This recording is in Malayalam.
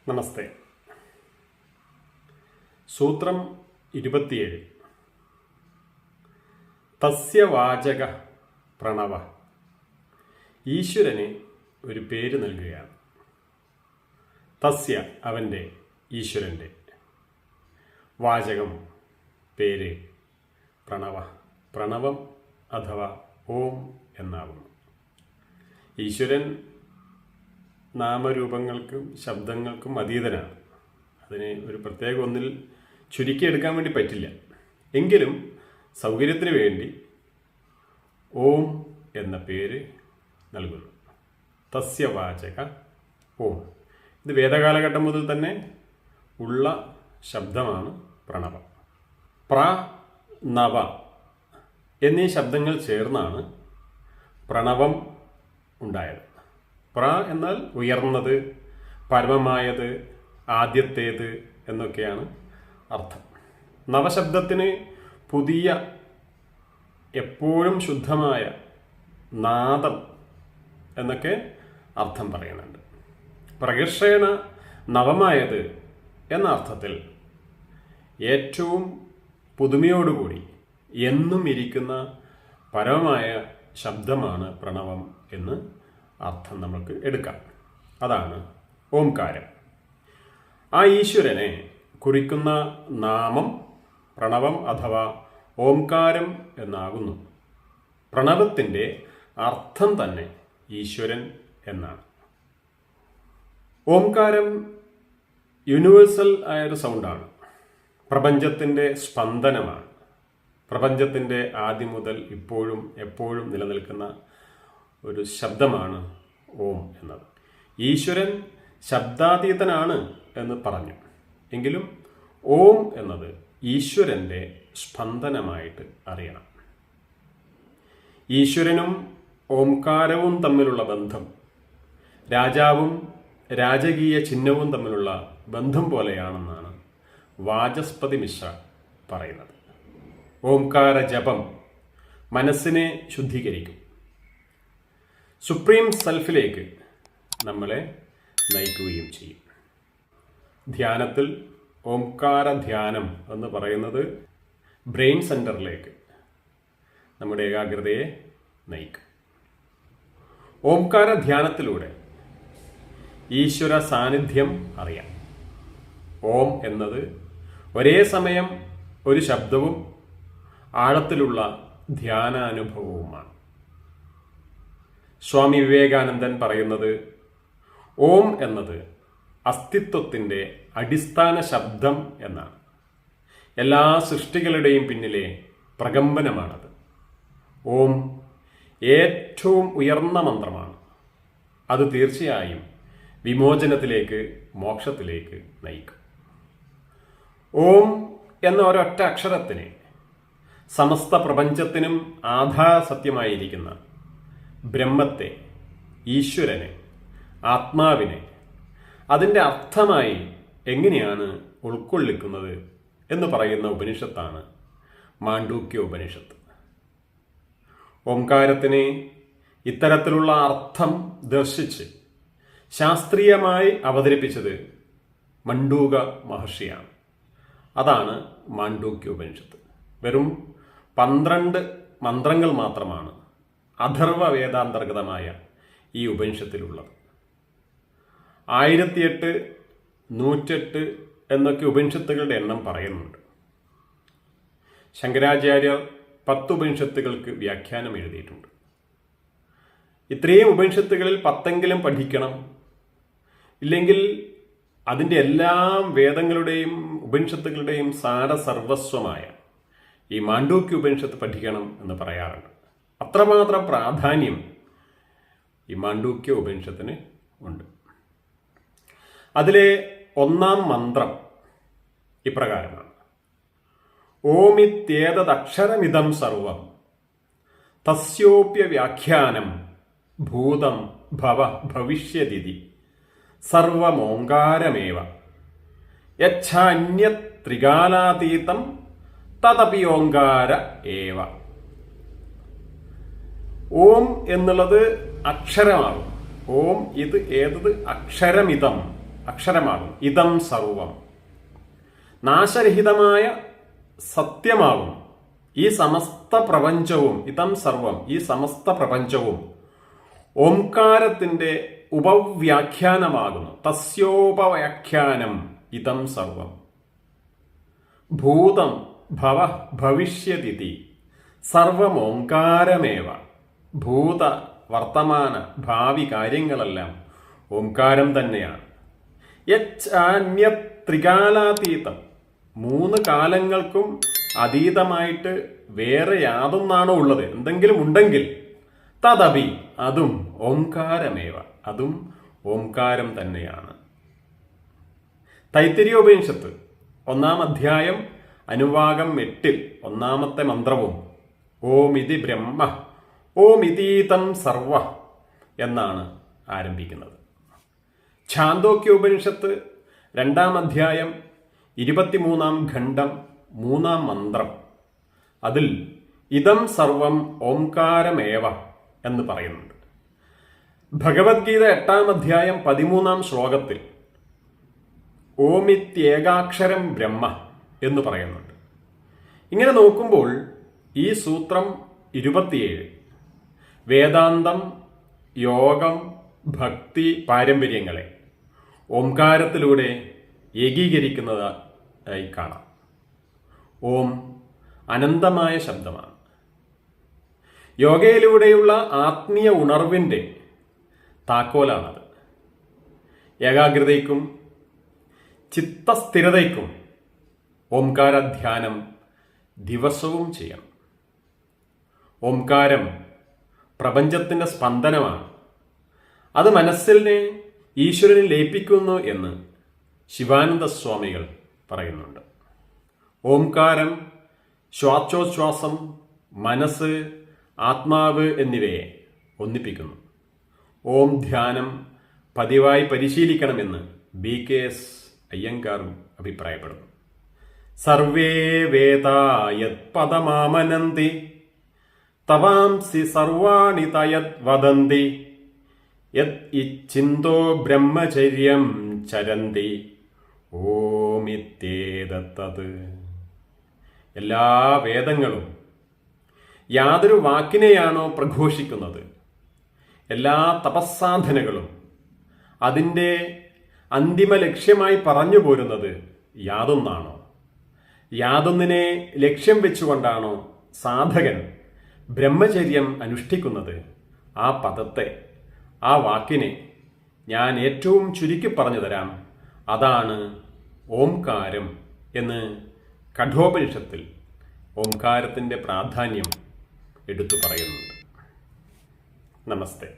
നമസ്തേ. സൂത്രം 27. തസ്യ വാചക പ്രണവ. ഈശ്വരന് ഒരു പേര് നൽകുകയാണ്. തസ്യ അവൻ്റെ, ഈശ്വരൻ്റെ, വാചകം പേര്, പ്രണവ പ്രണവം അഥവാ ഓം എന്നാകുന്നു. ഈശ്വരൻ നാമരൂപങ്ങൾക്കും ശബ്ദങ്ങൾക്കും അതീതനാണ്. അതിനെ ഒരു പ്രത്യേക ഒന്നിൽ ചുരുക്കിയെടുക്കാൻ വേണ്ടി പറ്റില്ല. എങ്കിലും സൗകര്യത്തിന് വേണ്ടി ഓം എന്ന പേര് നൽകുന്നു. തസ്യവാചക ഓം. ഇത് വേദകാലഘട്ടം മുതൽ തന്നെ ഉള്ള ശബ്ദമാണ് പ്രണവം. പ്ര, നവ എന്നീ ശബ്ദങ്ങൾ ചേർന്നാണ് പ്രണവം ഉണ്ടായത്. പ്ര എന്നാൽ ഉയർന്നത്, പരമമായത്, ആദ്യത്തേത് എന്നൊക്കെയാണ് അർത്ഥം. നവശബ്ദത്തിന് പുതിയ, എപ്പോഴും ശുദ്ധമായ നാദം എന്നൊക്കെ അർത്ഥം പറയുന്നുണ്ട്. പ്രകർഷേണ നവമായത് എന്ന അർത്ഥത്തിൽ ഏറ്റവും പുതുമയോടുകൂടി എന്നും ഇരിക്കുന്ന പരമമായ ശബ്ദമാണ് പ്രണവം എന്ന് അർത്ഥം നമുക്ക് എടുക്കാം. അതാണ് ഓംകാരം. ആ ഈശ്വരനെ കുറിക്കുന്ന നാമം പ്രണവം അഥവാ ഓംകാരം എന്നാകുന്നു. പ്രണവത്തിൻ്റെ അർത്ഥം തന്നെ ഈശ്വരൻ എന്നാണ്. ഓംകാരം യൂണിവേഴ്സൽ ആയൊരു സൗണ്ടാണ്. പ്രപഞ്ചത്തിൻ്റെ സ്പന്ദനമാണ്. പ്രപഞ്ചത്തിൻ്റെ ആദ്യം മുതൽ ഇപ്പോഴും എപ്പോഴും നിലനിൽക്കുന്ന ഒരു ശബ്ദമാണ് ഓം എന്നത്. ഈശ്വരൻ ശബ്ദാതീതനാണ് എന്ന് പറഞ്ഞു. എങ്കിലും ഓം എന്നത് ഈശ്വരൻ്റെ സ്പന്ദനമായിട്ട് അറിയണം. ഈശ്വരനും ഓംകാരവും തമ്മിലുള്ള ബന്ധം രാജാവും രാജകീയ ചിഹ്നവും തമ്മിലുള്ള ബന്ധം പോലെയാണെന്നാണ് വാചസ്പതി മിശ്ര പറയുന്നത്. ഓംകാര ജപം മനസ്സിനെ ശുദ്ധീകരിക്കും. സുപ്രീം സെൽഫിലേക്ക് നമ്മളെ നയിക്കുകയും ചെയ്യും. ധ്യാനത്തിൽ ഓംകാര ധ്യാനം എന്ന് പറയുന്നത് ബ്രെയിൻ സെൻറ്ററിലേക്ക് നമ്മുടെ ഏകാഗ്രതയെ നയിക്കും. ഓംകാര ധ്യാനത്തിലൂടെ ഈശ്വര സാന്നിധ്യം അറിയാം. ഓം എന്നത് ഒരേ സമയം ഒരു ശബ്ദവും ആഴത്തിലുള്ള ധ്യാനാനുഭവവുമാണ്. സ്വാമി വിവേകാനന്ദൻ പറയുന്നത് ഓം എന്നത് അസ്തിത്വത്തിൻ്റെ അടിസ്ഥാന ശബ്ദം എന്നാണ്. എല്ലാ സൃഷ്ടികളുടെയും പിന്നിലെ പ്രകമ്പനമാണത്. ഓം ഏറ്റവും ഉയർന്ന മന്ത്രമാണ്. അത് തീർച്ചയായും വിമോചനത്തിലേക്ക്, മോക്ഷത്തിലേക്ക് നയിക്കും. ഓം എന്ന ഒരൊറ്റ അക്ഷരത്തിന് സമസ്ത പ്രപഞ്ചത്തിനും ആധാരസത്യമായിരിക്കുന്ന ബ്രഹ്മത്തെ, ഈശ്വരനെ, ആത്മാവിനെ അതിൻ്റെ അർത്ഥമായി എങ്ങനെയാണ് ഉൾക്കൊള്ളിക്കുന്നത് എന്ന് പറയുന്ന ഉപനിഷത്താണ് മാണ്ഡൂക്യ ഉപനിഷത്ത്. ഓംകാരത്തിന് ഇത്തരത്തിലുള്ള അർത്ഥം ദർശിച്ച് ശാസ്ത്രീയമായി അവതരിപ്പിച്ചത് മണ്ഡൂക മഹർഷിയാണ്. അതാണ് മാണ്ഡൂക്യ ഉപനിഷത്ത്. വെറും 12 മന്ത്രങ്ങൾ മാത്രമാണ് അഥർവ വേദാന്തർഗതമായ ഈ ഉപനിഷത്തിലുള്ളത്. 1008, 108 എന്നൊക്കെ ഉപനിഷത്തുകളുടെ എണ്ണം പറയുന്നുണ്ട്. ശങ്കരാചാര്യർ 10 ഉപനിഷത്തുകൾക്ക് വ്യാഖ്യാനം എഴുതിയിട്ടുണ്ട്. ഇത്രയും ഉപനിഷത്തുകളിൽ 10എങ്കിലും പഠിക്കണം. ഇല്ലെങ്കിൽ അതിൻ്റെ എല്ലാം വേദങ്ങളുടെയും ഉപനിഷത്തുകളുടെയും സാരസർവസ്വമായ ഈ മാണ്ഡൂക്യ ഉപനിഷത്ത് പഠിക്കണം എന്ന് പറയാറുണ്ട്. അത്രമാത്രം പ്രാധാന്യം ഈ മാണ്ഡൂക്യ ഉപനിഷത്തിന് ഉണ്ട്. അതിലെ 1-ാം മന്ത്രം ഇപ്രകാരമാണ്: ഓമിത്യേതദക്ഷരമിദം സർവം തസ്യോപ്യ വ്യാഖ്യാനം ഭൂതം ഭവ ഭവിഷ്യദിതി സർവമോങ്കാരമേവ യച്ഛാന്യത്രികാലാതീതം തദപി ഓങ്കാര ഏവ. ഓം എന്നുള്ളത് അക്ഷരമാകും. ഓം ഇത് ഏതത് അക്ഷരമിതം അക്ഷരമാകും. ഇതം സർവം നാശരഹിതമായ സത്യമാകും. ഈ സമസ്ത പ്രപഞ്ചവും, ഇതം സർവം ഈ സമസ്ത പ്രപഞ്ചവും ഓംകാരത്തിന്റെ ഉപവ്യാഖ്യാനമാകുന്നു. തസ്യോപവ്യാഖ്യാനം ഇതം സർവം. ഭൂതം ഭവ ഭവിഷ്യതിഥി സർവം ഓംകാരമേവ. ഭൂത വർത്തമാന ഭാവി കാര്യങ്ങളെല്ലാം ഓംകാരം തന്നെയാണ്. ത്രികാലാതീതം, 3 കാലങ്ങൾക്കും അതീതമായിട്ട് വേറെ യാതൊന്നാണോ ഉള്ളത്? എന്തെങ്കിലും ഉണ്ടെങ്കിൽ തദപി, അതും ഓംകാരമേവ, അതും ഓംകാരം തന്നെയാണ്. തൈത്തിരീയോപനിഷത്ത് 1-ാം അധ്യായം അനുവാകം 8 1-ാമത്തെ മന്ത്രവും ഓമിതി ബ്രഹ്മ ഓമിതീതം സർവ എന്നാണ് ആരംഭിക്കുന്നത്. ഛാന്തോക്യോപനിഷത്ത് 2-ാം അധ്യായം 23-ാം ഖണ്ഡം 3-ാം മന്ത്രം, അതിൽ ഇതം സർവം ഓംകാരമേവ എന്ന് പറയുന്നുണ്ട്. ഭഗവത്ഗീത 8-ാം അധ്യായം 13-ാം ശ്ലോകത്തിൽ ഓമിത്യേകാക്ഷരം ബ്രഹ്മ എന്ന് പറയുന്നുണ്ട്. ഇങ്ങനെ നോക്കുമ്പോൾ ഈ സൂത്രം 27 വേദാന്തം, യോഗം, ഭക്തി പാരമ്പര്യങ്ങളെ ഓംകാരത്തിലൂടെ ഏകീകരിക്കുന്നതായി കാണാം. ഓം അനന്തമായ ശബ്ദമാണ്. യോഗയിലൂടെയുള്ള ആത്മീയ ഉണർവിൻ്റെ താക്കോലാണത്. ഏകാഗ്രതയ്ക്കും ചിത്തസ്ഥിരതയ്ക്കും ഓംകാര ധ്യാനം ദിവസവും ചെയ്യണം. ഓംകാരം പ്രപഞ്ചത്തിൻ്റെ സ്പന്ദനമാണ്. അത് മനസ്സിനെ ഈശ്വരനിൽ ലയിപ്പിക്കുന്നു എന്ന് ശിവാനന്ദ സ്വാമികൾ പറയുന്നുണ്ട്. ഓംകാരം ശ്വാസോച്ഛ്വാസം, മനസ്സ്, ആത്മാവ് എന്നിവയെ ഒന്നിപ്പിക്കുന്നു. ഓം ധ്യാനം പതിവായി പരിശീലിക്കണമെന്ന് BKS അയ്യങ്കാറും അഭിപ്രായപ്പെടുന്നു. സർവേ വേദാ യത് പദമാമനന്തി തവാംസി സർവാണി തയത് വദന്തി യത് ഇച്ഛിന്തോ ബ്രഹ്മചര്യം ചരന്തി ഓമിത്യേതത്. എല്ലാ വേദങ്ങളും യാതൊരു വാക്കിനെയാണോ പ്രഘോഷിക്കുന്നത്, എല്ലാ തപസ്സാധനകളും അതിൻ്റെ അന്തിമ ലക്ഷ്യമായി പറഞ്ഞു പോരുന്നത് യാതൊന്നാണോ, യാതൊന്നിനെ ലക്ഷ്യം വെച്ചുകൊണ്ടാണോ സാധകൻ ബ്രഹ്മചര്യം അനുഷ്ഠിക്കുന്നത്, ആ പദത്തെ, ആ വാക്കിനെ ഞാൻ ഏറ്റവും ചുരുക്കി പറഞ്ഞു തരാം. അതാണ് ഓംകാരം എന്ന് കഠോപനിഷത്തിൽ ഓംകാരത്തിൻ്റെ പ്രാധാന്യം എടുത്തു പറയുന്നുണ്ട്. നമസ്തേ.